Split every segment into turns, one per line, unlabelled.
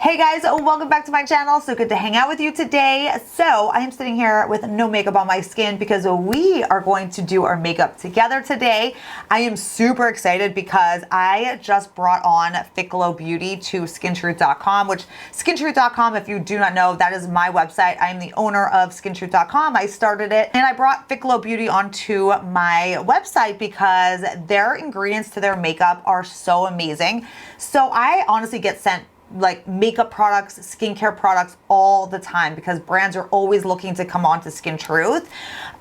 Hey guys, welcome back to my channel. So good to hang out with you today. So I am sitting here with no makeup on my skin because we are going to do our makeup together today. I am super excited because I just brought on FitGlow Beauty to skintruth.com, which skintruth.com, if you do not know, that is my website. I am the owner of skintruth.com. I started it and I brought FitGlow Beauty onto my website because their ingredients to their makeup are so amazing. So I honestly get sent like makeup products, skincare products all the time because brands are always looking to come on to Skin Truth.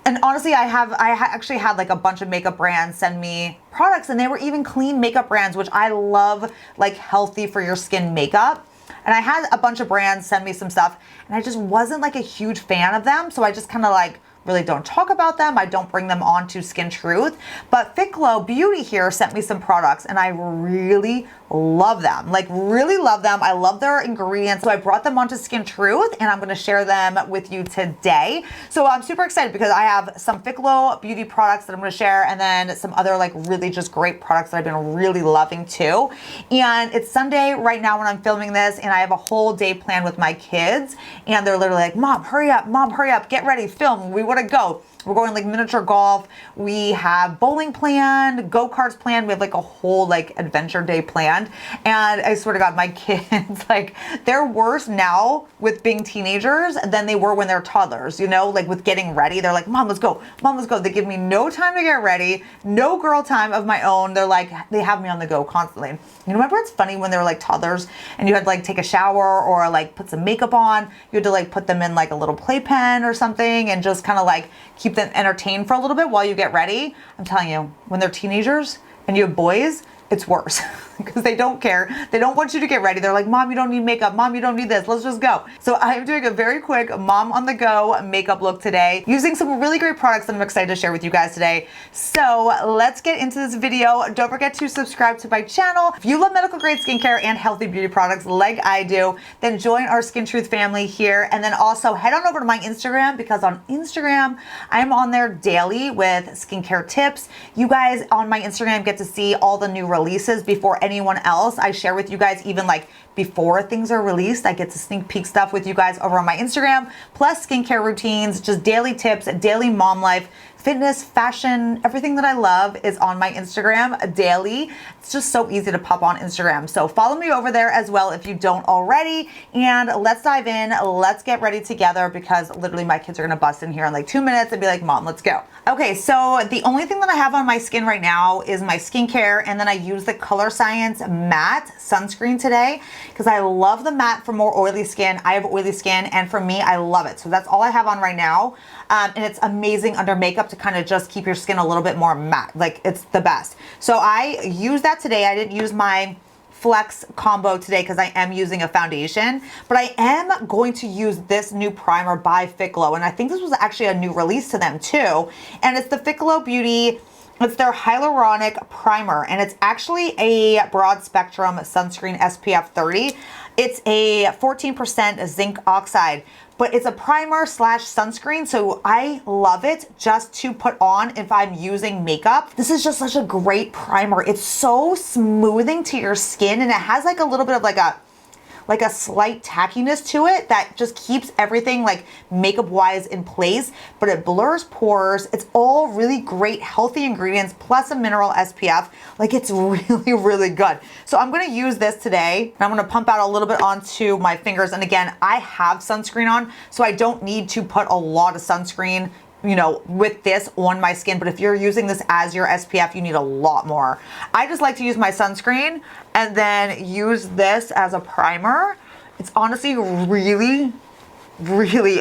And honestly, I actually had like a bunch of makeup brands send me products, and they were even clean makeup brands, which I love, like healthy for your skin makeup. And I had a bunch of brands send me some stuff and I just wasn't like a huge fan of them. So I just kind of like really don't talk about them. I don't bring them on to Skin Truth. But FitGlow Beauty here sent me some products and I really love them. Like really love them. I love their ingredients. So I brought them onto Skin Truth and I'm going to share them with you today. So I'm super excited because I have some FitGlow Beauty products that I'm going to share and then some other like really just great products that I've been really loving too. And it's Sunday right now when I'm filming this and I have a whole day planned with my kids and they're literally like, Mom, hurry up, get ready, film. We want to go. We're going like miniature golf. We have bowling planned, go-karts planned. We have like a whole like adventure day planned. And I swear to God, my kids, like they're worse now with being teenagers than they were when they're toddlers, you know, like with getting ready. They're like, Mom, let's go. Mom, let's go. They give me no time to get ready, no girl time of my own. They're like, they have me on the go constantly. You remember it's funny when they were like toddlers and you had to like take a shower or like put some makeup on. You had to like put them in like a little playpen or something and just kind of like keep them entertained for a little bit while you get ready. I'm telling you, when they're teenagers and you have boys, it's worse because they don't care. They don't want you to get ready. They're like, Mom, you don't need makeup. Mom, you don't need this. Let's just go. So I'm doing a very quick mom on the go makeup look today using some really great products that I'm excited to share with you guys today. So let's get into this video. Don't forget to subscribe to my channel. If you love medical grade skincare and healthy beauty products like I do, then join our Skin Truth family here. And then also head on over to my Instagram because on Instagram, I'm on there daily with skincare tips. You guys on my Instagram get to see all the new releases before anyone else. I share with you guys even like before things are released. I get to sneak peek stuff with you guys over on my Instagram, plus skincare routines, just daily tips, daily mom life, fitness, fashion, everything that I love is on my Instagram daily. It's just so easy to pop on Instagram. So follow me over there as well if you don't already. And let's dive in. Let's get ready together because literally my kids are going to bust in here in like 2 minutes and be like, Mom, let's go. Okay, so the only thing that I have on my skin right now is my skincare. And then I use the Color Science matte sunscreen today because I love the matte for more oily skin. I have oily skin and for me, I love it. So that's all I have on right now. And it's amazing under makeup to kind of just keep your skin a little bit more matte. Like it's the best. So I use that today. I didn't use my Flex combo today because I am using a foundation, but I am going to use this new primer by FitGlow. And I think this was actually a new release to them too. And it's the FitGlow Beauty. It's their hyaluronic primer and it's actually a broad spectrum sunscreen SPF 30. It's a 14% zinc oxide, but it's a primer slash sunscreen. So I love it just to put on if I'm using makeup. This is just such a great primer. It's so smoothing to your skin and it has like a little bit of like a slight tackiness to it that just keeps everything like makeup wise in place, but it blurs pores. It's all really great healthy ingredients plus a mineral SPF. Like it's really, really good. So I'm gonna use this today and I'm gonna pump out a little bit onto my fingers. And again, I have sunscreen on, so I don't need to put a lot of sunscreen, you know, with this on my skin. But if you're using this as your SPF, you need a lot more. I just like to use my sunscreen and then use this as a primer. It's honestly really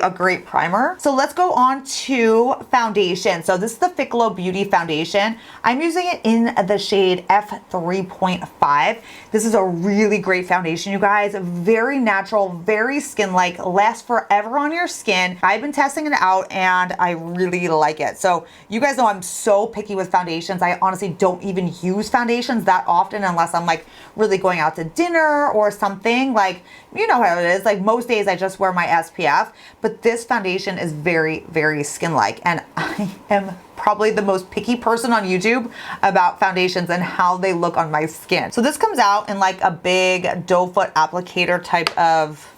a great primer. So let's go on to foundation. So this is the FitGlow Beauty foundation. I'm using it in the shade F3.5. This is a really great foundation, you guys. Very natural, very skin-like, lasts forever on your skin. I've been testing it out and I really like it. So you guys know I'm so picky with foundations. I honestly don't even use foundations that often unless I'm like really going out to dinner or something. Like, you know how it is. Like most days I just wear my SPF, but this foundation is very, very skin-like. And I am probably the most picky person on YouTube about foundations and how they look on my skin. So this comes out in like a big doe foot applicator type of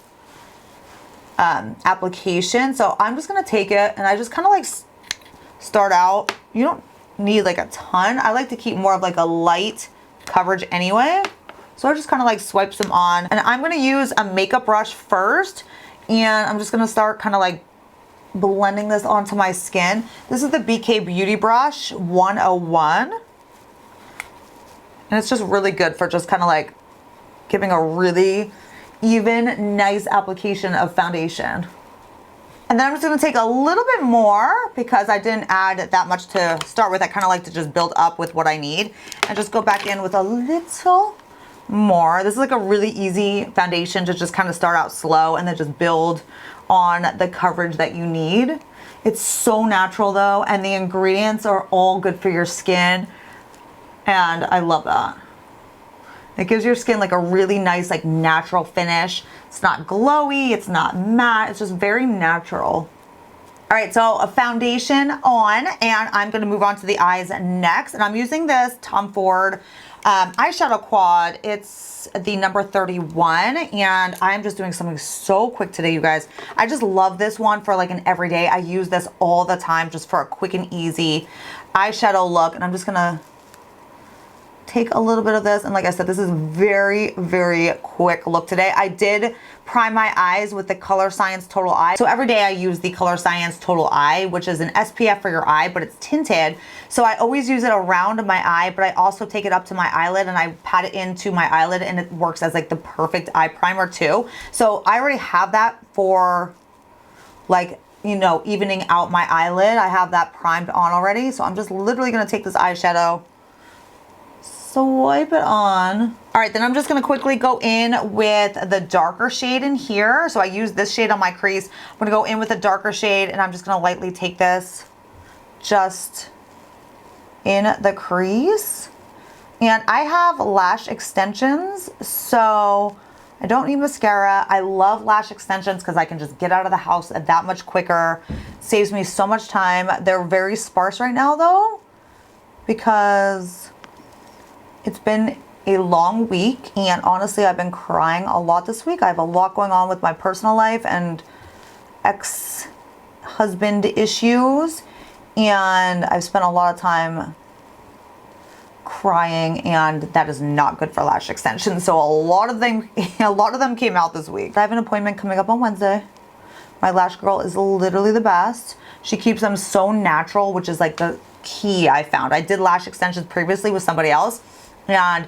application. So I'm just gonna take it and I just kind of like start out. You don't need like a ton. I like to keep more of like a light coverage anyway. So I just kind of like swipe some on, and I'm gonna use a makeup brush first, and I'm just gonna start kind of like blending this onto my skin. This is the BK Beauty Brush 101. And it's just really good for just kind of like giving a really even, nice application of foundation. And then I'm just gonna take a little bit more because I didn't add that much to start with. I kind of like to just build up with what I need and just go back in with a little more. This is like a really easy foundation to just kind of start out slow and then just build on the coverage that you need. It's so natural though, and the ingredients are all good for your skin, and I love that. It gives your skin like a really nice, like natural finish. It's not glowy, it's not matte, it's just very natural. All right, so a foundation on, and I'm gonna move on to the eyes next. And I'm using this Tom Ford eyeshadow quad. It's the number 31, and I'm just doing something so quick today, you guys. I just love this one for like an everyday. I use this all the time just for a quick and easy eyeshadow look. And I'm just gonna take a little bit of this, and like I said, this is very, very quick look today. I did prime my eyes with the Color Science Total Eye. So every day I use the Color Science Total Eye, which is an SPF for your eye, but it's tinted. So I always use it around my eye, but I also take it up to my eyelid and I pat it into my eyelid, and it works as like the perfect eye primer too. So I already have that for like, you know, evening out my eyelid. I have that primed on already. So I'm just literally gonna take this eyeshadow, swipe it on. All right, then I'm just gonna quickly go in with the darker shade in here. So I use this shade on my crease. I'm gonna go in with a darker shade, and I'm just gonna lightly take this just in the crease. And I have lash extensions, so I don't need mascara. I love lash extensions because I can just get out of the house that much quicker. Saves me so much time. They're very sparse right now though, because it's been a long week, and honestly, I've been crying a lot this week. I have a lot going on with my personal life and ex-husband issues, and I've spent a lot of time crying, and that is not good for lash extensions. So a lot of them came out this week. I have an appointment coming up on Wednesday. My lash girl is literally the best. She keeps them so natural, which is like the key I found. I did lash extensions previously with somebody else, and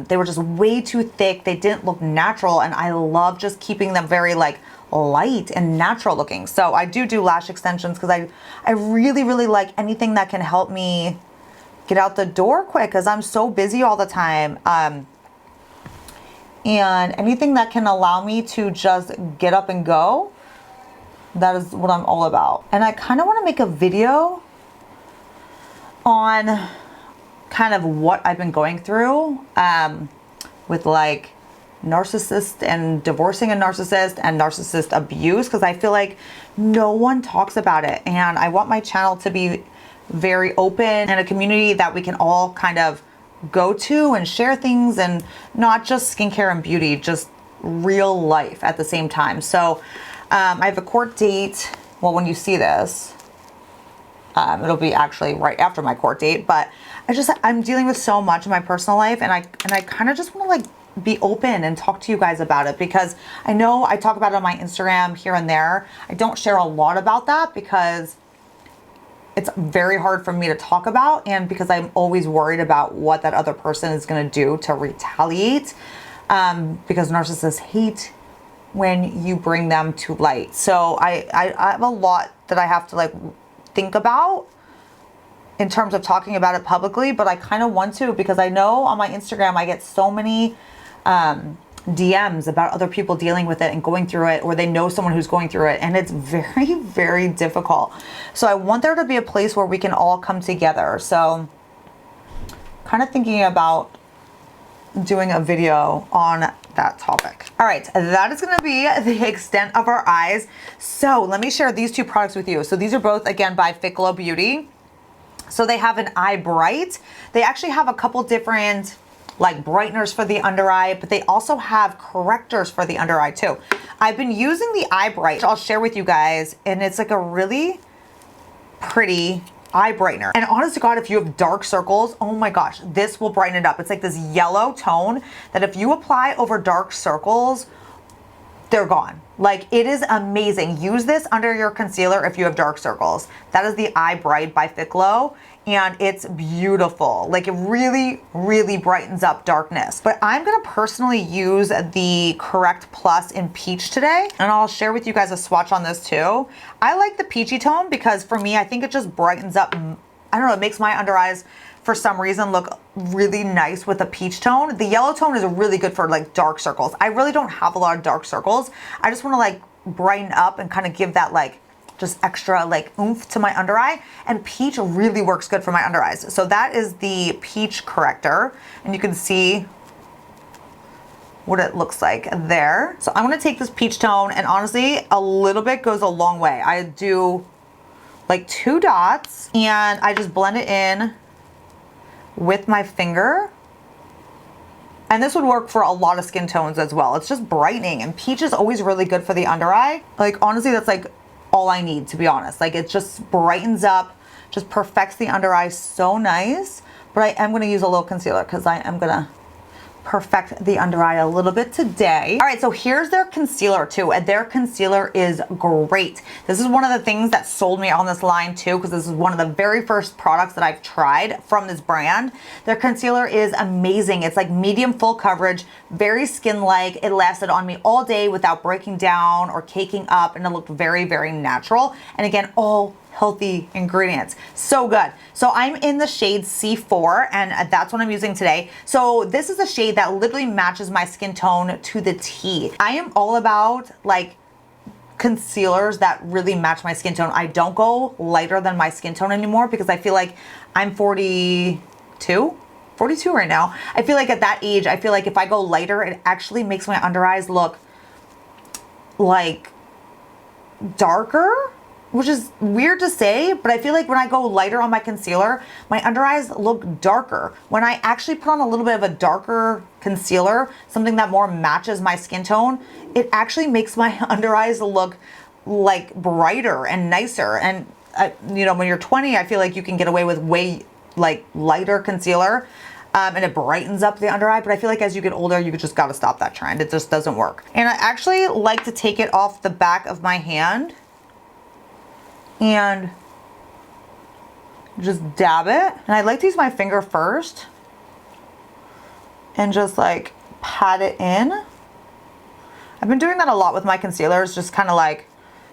they were just way too thick. They didn't look natural, and I love just keeping them very like light and natural looking. So I do lash extensions because I really, really like anything that can help me get out the door quick, because I'm so busy all the time. And anything that can allow me to just get up and go, that is what I'm all about. And I kind of want to make a video on kind of what I've been going through with like narcissist and divorcing a narcissist and narcissist abuse, because I feel like no one talks about it, and I want my channel to be very open and a community that we can all kind of go to and share things, and not just skincare and beauty, just real life at the same time. So I have a court date. Well, when you see this, it'll be actually right after my court date, but I'm dealing with so much in my personal life, and I kind of just want to like be open and talk to you guys about it, because I know I talk about it on my Instagram here and there. I don't share a lot about that because it's very hard for me to talk about, and because I'm always worried about what that other person is going to do to retaliate, because narcissists hate when you bring them to light. So I have a lot that I have to like think about in terms of talking about it publicly, but I kind of want to, because I know on my Instagram I get so many DMs about other people dealing with it and going through it, or they know someone who's going through it, and it's very, very difficult. So I want there to be a place where we can all come together. So kind of thinking about doing a video on that topic. All right, that is gonna be the extent of our eyes. So let me share these two products with you. So these are both, again, by FitGlow Beauty. So they have an eye bright. They actually have a couple different like brighteners for the under eye, but they also have correctors for the under eye too. I've been using the eye bright, I'll share with you guys, and it's like a really pretty eye brightener. And honest to God, if you have dark circles, oh my gosh, this will brighten it up. It's like this yellow tone that if you apply over dark circles, they're gone. Like, it is amazing. Use this under your concealer if you have dark circles. That is the Eye Bright by FitGlow, and it's beautiful. Like, it really, really brightens up darkness. But I'm gonna personally use the Correct Plus in Peach today, and I'll share with you guys a swatch on this too. I like the peachy tone because for me, I think it just brightens up, I don't know, it makes my under eyes for some reason look really nice with a peach tone. The yellow tone is really good for like dark circles. I really don't have a lot of dark circles. I just want to like brighten up and kind of give that like just extra like oomph to my under eye, and peach really works good for my under eyes. So that is the peach corrector, and you can see what it looks like there. So I'm going to take this peach tone, and honestly a little bit goes a long way. I do like 2 dots and I just blend it in with my finger. And this would work for a lot of skin tones as well. It's just brightening, and peach is always really good for the under eye. Like, honestly, that's like all I need, to be honest. Like, it just brightens up, just perfects the under eye so nice. But I am going to use a little concealer because I am going to perfect the under eye a little bit today. All right, so here's their concealer too, and their concealer is great. This is one of the things that sold me on this line too, because this is one of the very first products that I've tried from this brand. Their concealer is amazing. It's like medium full coverage, very skin-like. It lasted on me all day without breaking down or caking up, and it looked very, very natural. And again, all healthy ingredients. So good. So I'm in the shade C4, and that's what I'm using today. So this is a shade that literally matches my skin tone to the T. I am all about like concealers that really match my skin tone. I don't go lighter than my skin tone anymore because I feel like I'm 42 right now. I feel like at that age, I feel like if I go lighter, it actually makes my under eyes look like darker, which is weird to say, but I feel like when I go lighter on my concealer, my under eyes look darker. When I actually put on a little bit of a darker concealer, something that more matches my skin tone, it actually makes my under eyes look like brighter and nicer. And you know, when you're 20, I feel like you can get away with way like lighter concealer, and it brightens up the under eye. But I feel like as you get older, you just gotta stop that trend. It just doesn't work. And I actually like to take it off the back of my hand and just dab it. And I like to use my finger first and just like pat it in. I've been doing that a lot with my concealers, just kind of like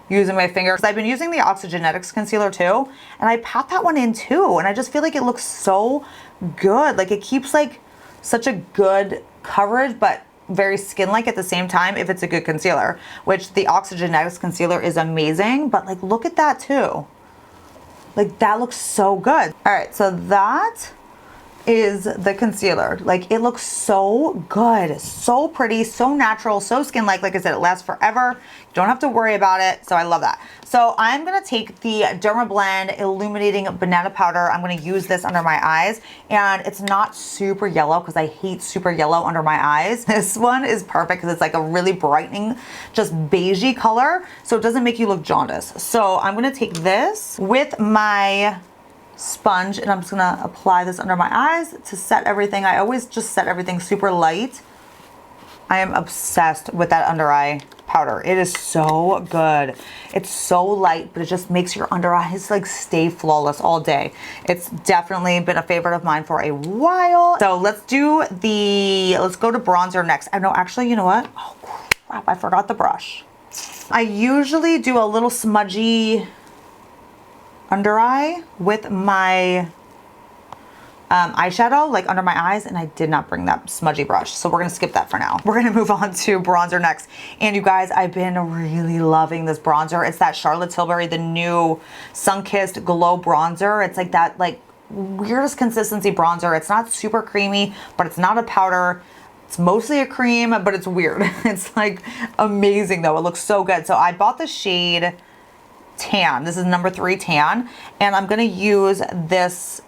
using my finger, because I've been using the Oxygenetics concealer too, and I pat that one in too, and I just feel like it looks so good. Like, it keeps like such a good coverage, but very skin-like at the same time if it's a good concealer, which the Oxygenetics concealer is amazing. But like, look at that too. Like, that looks so good. All right, so that is the concealer. Like, it looks so good, so pretty, so natural, so skin-like. Like I said, it lasts forever. You don't have to worry about it, so I love that. So I'm gonna take the Dermablend Illuminating Banana Powder. I'm gonna use this under my eyes, and it's not super yellow because I hate super yellow under my eyes. This one is perfect because it's like a really brightening, just beigey color, so it doesn't make you look jaundiced. So I'm gonna take this with my sponge, and I'm just gonna apply this under my eyes to set everything. I always just set everything super light. I am obsessed with that under eye powder. It is so good. It's so light, but it just makes your under eyes like stay flawless all day. It's definitely been a favorite of mine for a while. So let's go to bronzer next. I know, actually, you know what? Oh crap, I forgot the brush. I usually do a little smudgy under eye with my eyeshadow, like under my eyes, and I did not bring that smudgy brush, so we're gonna skip that for now. We're gonna move on to bronzer next. And you guys, I've been really loving this bronzer. It's that Charlotte Tilbury, the new Sun-Kissed Glow Bronzer. It's like that like weirdest consistency bronzer. It's not super creamy, but it's not a powder. It's mostly a cream, but it's weird. It's like amazing though. It looks so good. So I bought the shade Tan. This is number 3 Tan. And I'm going to use this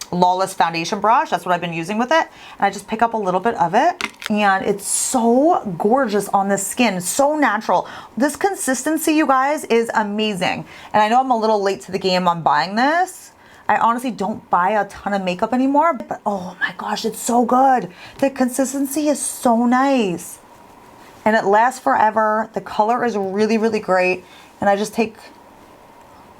Lawless foundation brush. That's what I've been using with it. And I just pick up a little bit of it. And it's so gorgeous on the skin. So natural. This consistency, you guys, is amazing. And I know I'm a little late to the game on buying this. I honestly don't buy a ton of makeup anymore, but oh my gosh, it's so good. The consistency is so nice. And it lasts forever. The color is really, really great. And I just take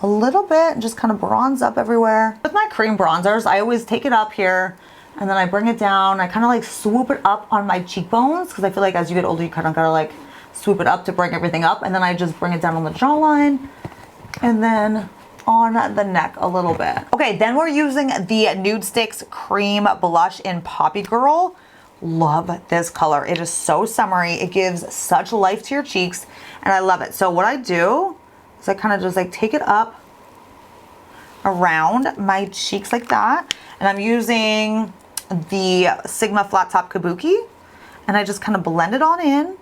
a little bit and just kind of bronze up everywhere. With my cream bronzers, I always take it up here and then I bring it down. I kind of like swoop it up on my cheekbones because I feel like as you get older, you kind of gotta like swoop it up to bring everything up. And then I just bring it down on the jawline and then on the neck a little bit. Okay, then we're using the Nude Sticks Cream Blush in Poppy Girl. Love this color. It is so summery. It gives such life to your cheeks and I love it. So what I do is I kind of just like take it up around my cheeks like that. And I'm using the Sigma Flat Top Kabuki and I just kind of blend it on in.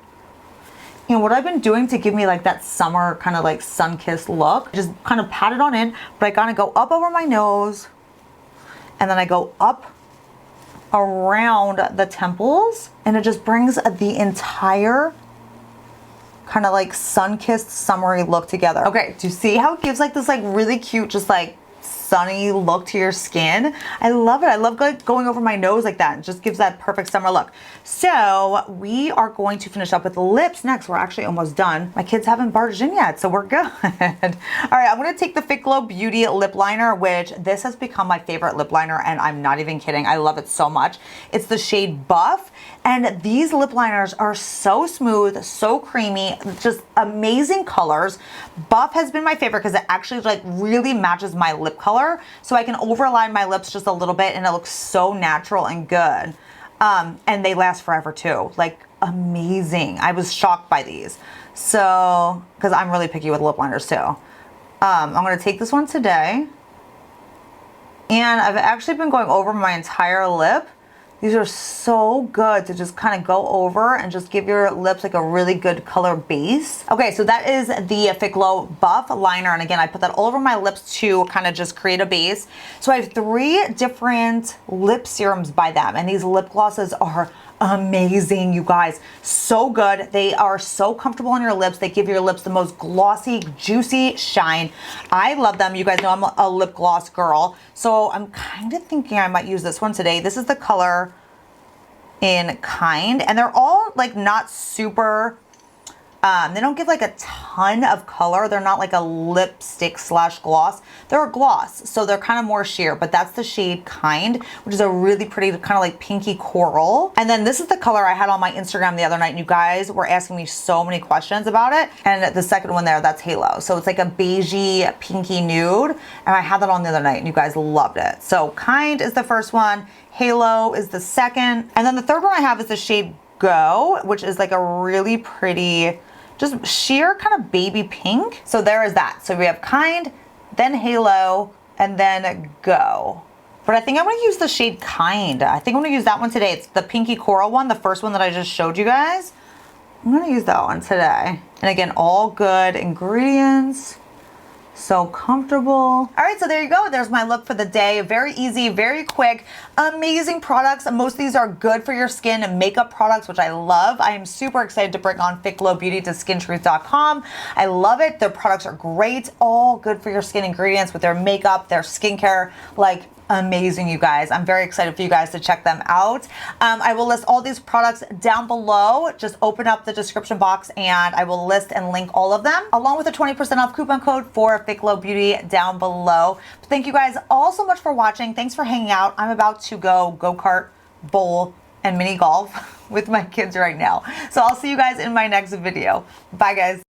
And what I've been doing to give me like that summer kind of like sun-kissed look, just kind of pat it on in, but I kind of go up over my nose and then I go up around the temples and it just brings the entire kind of like sun-kissed summery look together. Okay, do you see how it gives like this like really cute just like sunny look to your skin? I love it. I love going over my nose like that. It just gives that perfect summer look. So we are going to finish up with the lips next. We're actually almost done. My kids haven't barged in yet, so we're good. All right, I'm going to take the FitGlow Beauty lip liner, which this has become my favorite lip liner, and I'm not even kidding. I love it so much. It's the shade Buff, and these lip liners are so smooth, so creamy, just amazing colors. Buff has been my favorite because it actually like really matches my lip color, so I can overline my lips just a little bit and it looks so natural and good. And they last forever too, like amazing. I was shocked by these. So, because I'm really picky with lip liners too. I'm going to take this one today and I've actually been going over my entire lip. These are so good to just kind of go over and just give your lips like a really good color base. Okay, so that is the FitGlow Buff liner. And again, I put that all over my lips to kind of just create a base. So I have 3 different lip serums by them. And these lip glosses are amazing, you guys. So good. They are so comfortable on your lips. They give your lips the most glossy, juicy shine. I love them. You guys know I'm a lip gloss girl. So I'm kind of thinking I might use this one today. This is the color in Kind. And they're all like not super... they don't give like a ton of color. They're not like a lipstick slash gloss. They're a gloss, so they're kind of more sheer, but that's the shade Kind, which is a really pretty kind of like pinky coral. And then this is the color I had on my Instagram the other night, and you guys were asking me so many questions about it. And the second one there, that's Halo. So it's like a beigey pinky nude, and I had that on the other night, and you guys loved it. So Kind is the first one, Halo is the second, and then the third one I have is the shade Go, which is like a really pretty, just sheer kind of baby pink. So there is that. So we have Kind, then Halo, and then Go. But I think I'm going to use the shade Kind. I think I'm going to use that one today. It's the pinky coral one, the first one that I just showed you guys. I'm going to use that one today. And again, all good ingredients. So comfortable. All right, so there you go. There's my look for the day. Very easy, very quick, amazing products. Most of these are good for your skin and makeup products, which I love. I am super excited to bring on FitGlow Beauty to skintruth.com. I love it. Their products are great. All good for your skin ingredients with their makeup, their skincare, like amazing, you guys. I'm very excited for you guys to check them out. I will list all these products down below. Just open up the description box and I will list and link all of them along with a 20% off coupon code for FitGlow Beauty down below. But thank you guys all so much for watching. Thanks for hanging out. I'm about to go-kart, bowl, and mini golf with my kids right now. So I'll see you guys in my next video. Bye, guys.